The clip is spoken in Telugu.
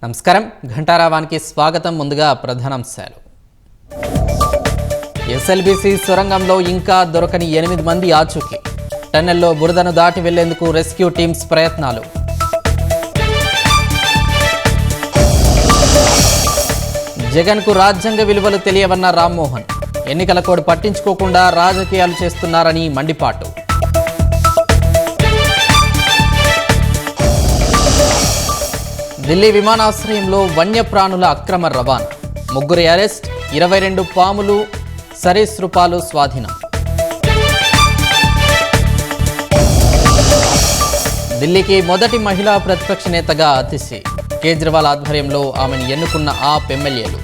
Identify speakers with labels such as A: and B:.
A: నమస్కారం ఘంటారావానికి స్వాగతం. ముందుగా ప్రధానాంశాలు. ఎస్ఎల్బీసీ సొరంగంలో ఇంకా దొరకని 8 మంది ఆచూకీ. టన్నెల్లో బురదను దాటి వెళ్లేందుకు రెస్క్యూ టీమ్స్ ప్రయత్నాలు. జగన్కు రాజ్యాంగ విలువలు తెలియవన్న రామ్మోహన్. ఎన్నికల కోడ్ పట్టించుకోకుండా రాజకీయాలు చేస్తున్నారని మండిపాటు. ఢిల్లీ విమానాశ్రయంలో వన్యప్రాణుల అక్రమ రవాణా. 3 అరెస్ట్, 22 పాములు, సరీసృపాలు స్వాధీనం. ఢిల్లీకి మొదటి మహిళా ప్రతిపక్ష నేతగా అతిశి. కేజ్రీవాల్ ఆధ్వర్యంలో ఆమెను ఎన్నుకున్న ఆప్ ఎమ్మెల్యేలు.